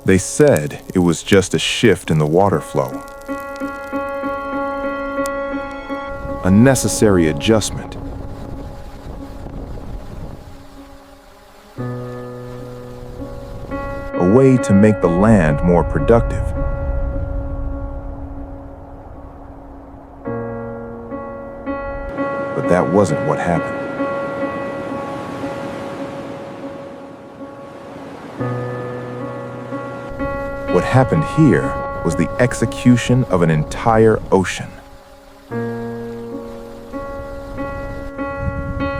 They said it was just a shift in the water flow. A necessary adjustment. A way to make the land more productive. But that wasn't what happened. What happened here was the execution of an entire ocean.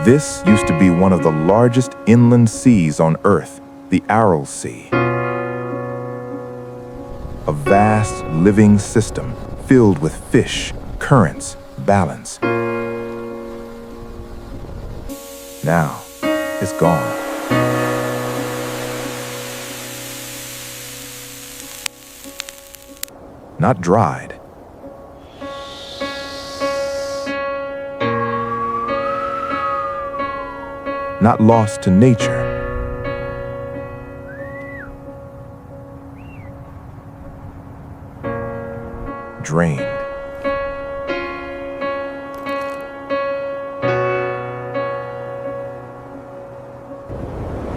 This used to be one of the largest inland seas on Earth, the Aral Sea. A vast living system filled with fish, currents, balance. Now, it's gone. Not dried. Not lost to nature. Drained.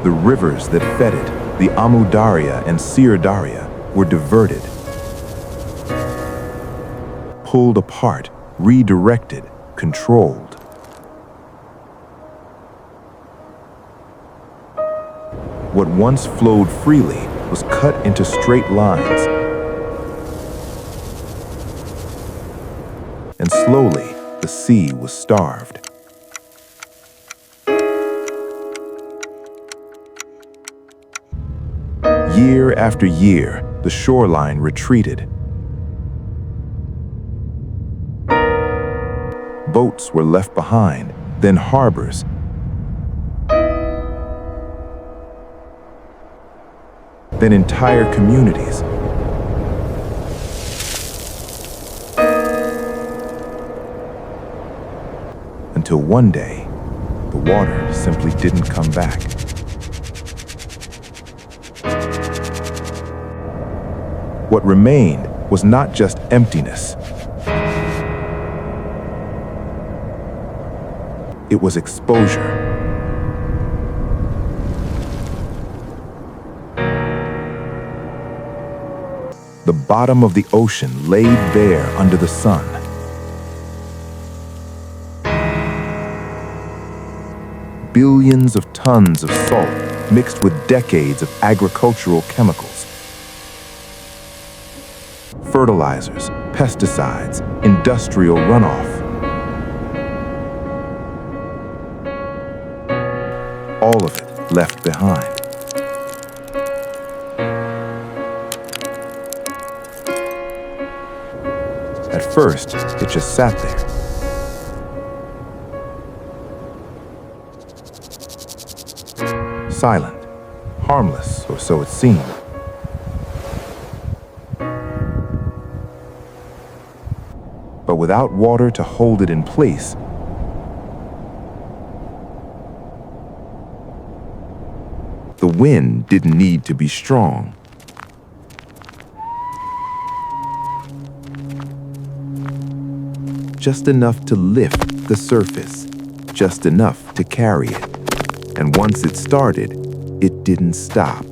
The rivers that fed it, the Darya and Darya, were diverted. Pulled apart, redirected, controlled. What once flowed freely was cut into straight lines. And slowly, the sea was starved. Year after year, the shoreline retreated. Boats were left behind, then harbors. Then entire communities. Until one day, the water simply didn't come back. What remained was not just emptiness. It was exposure. The bottom of the ocean laid bare under the sun. Billions of tons of salt mixed with decades of agricultural chemicals. Fertilizers, pesticides, industrial runoff. All of it left behind. At first, it just sat there. Silent, harmless, or so it seemed. But without water to hold it in place, the wind didn't need to be strong. Just enough to lift the surface, just enough to carry it. And once it started, it didn't stop.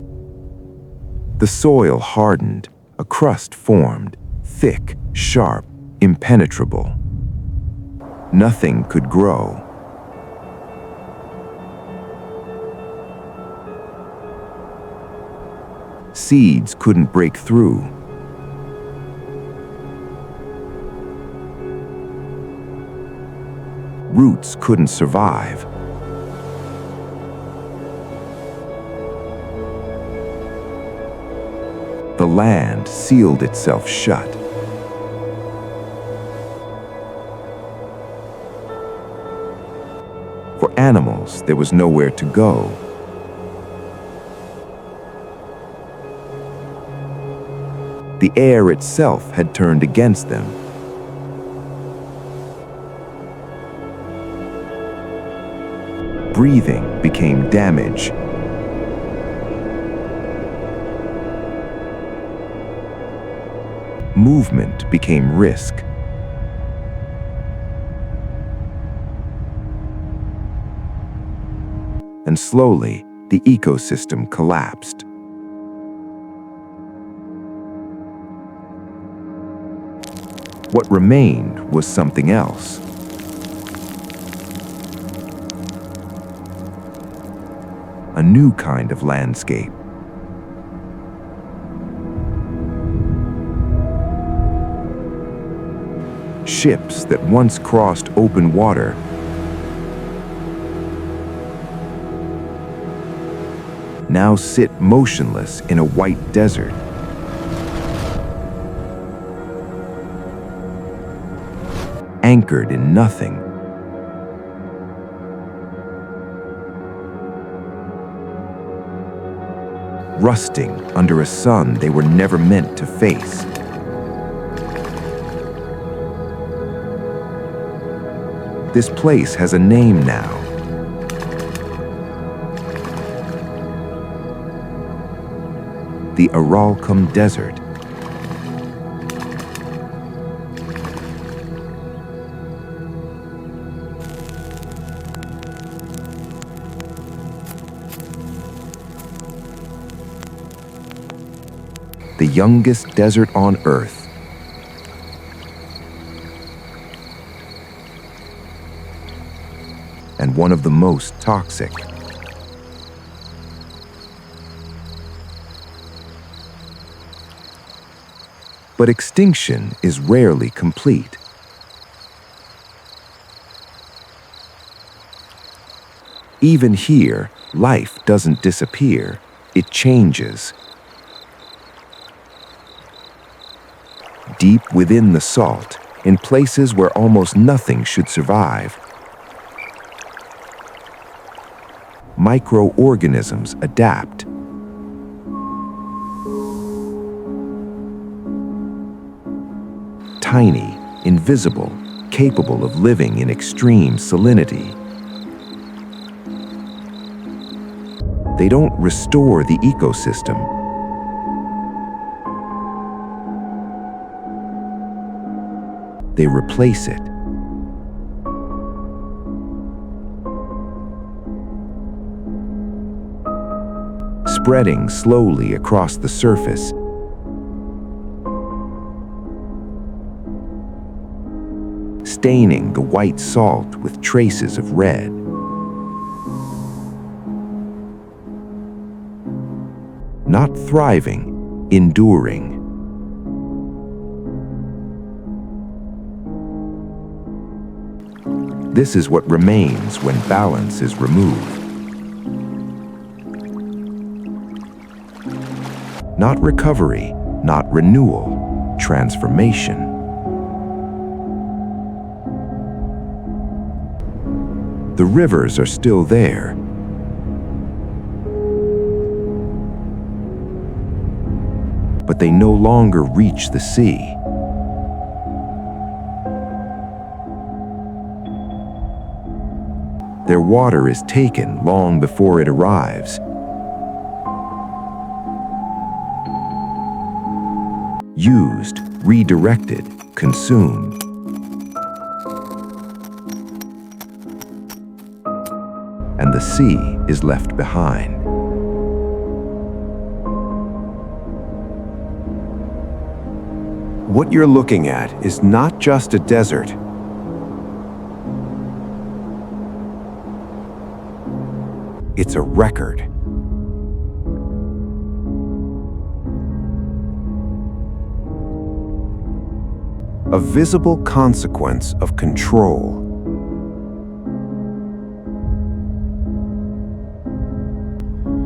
The soil hardened, a crust formed, thick, sharp, impenetrable. Nothing could grow. Seeds couldn't break through. Roots couldn't survive. The land sealed itself shut. For animals, there was nowhere to go. The air itself had turned against them. Breathing became damage. movement became risk. And slowly, the ecosystem collapsed. What remained was something else. A new kind of landscape. Ships that once crossed open water now sit motionless in a white desert. Anchored in nothing. Rusting under a sun they were never meant to face. This place has a name now. The Aralkum Desert. The youngest desert on Earth. And one of the most toxic. But extinction is rarely complete. Even here, life doesn't disappear, it changes. Deep within the salt, in places where almost nothing should survive, microorganisms adapt. Tiny, invisible, capable of living in extreme salinity. They don't restore the ecosystem. They replace it. Spreading slowly across the surface. Staining the white salt with traces of red. Not thriving, enduring. This is what remains when balance is removed. Not recovery, not renewal, transformation. The rivers are still there. But they no longer reach the sea. Their water is taken long before it arrives. Used, redirected, consumed. And the sea is left behind. What you're looking at is not just a desert. It's a record. A visible consequence of control.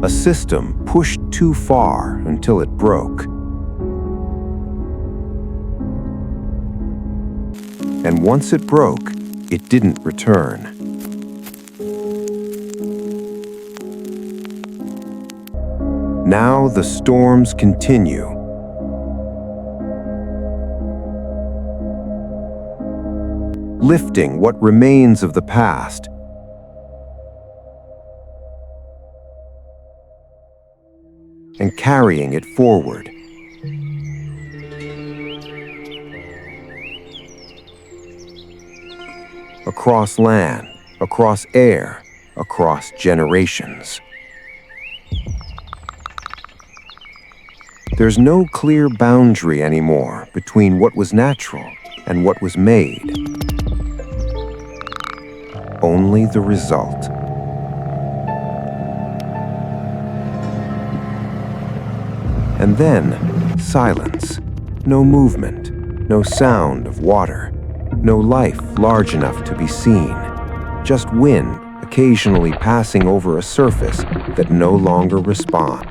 A system pushed too far until it broke. And once it broke, it didn't return. Now the storms continue. Lifting what remains of the past and carrying it forward. across land, across air, across generations. There's no clear boundary anymore between what was natural and what was made. Only the result. And then, silence. No movement, no sound of water, no life large enough to be seen. Just wind occasionally passing over a surface that no longer responds,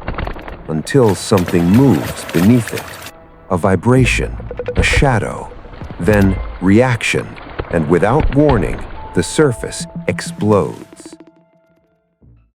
until something moves beneath it. A vibration, a shadow, then reaction, and without warning, the surface explodes.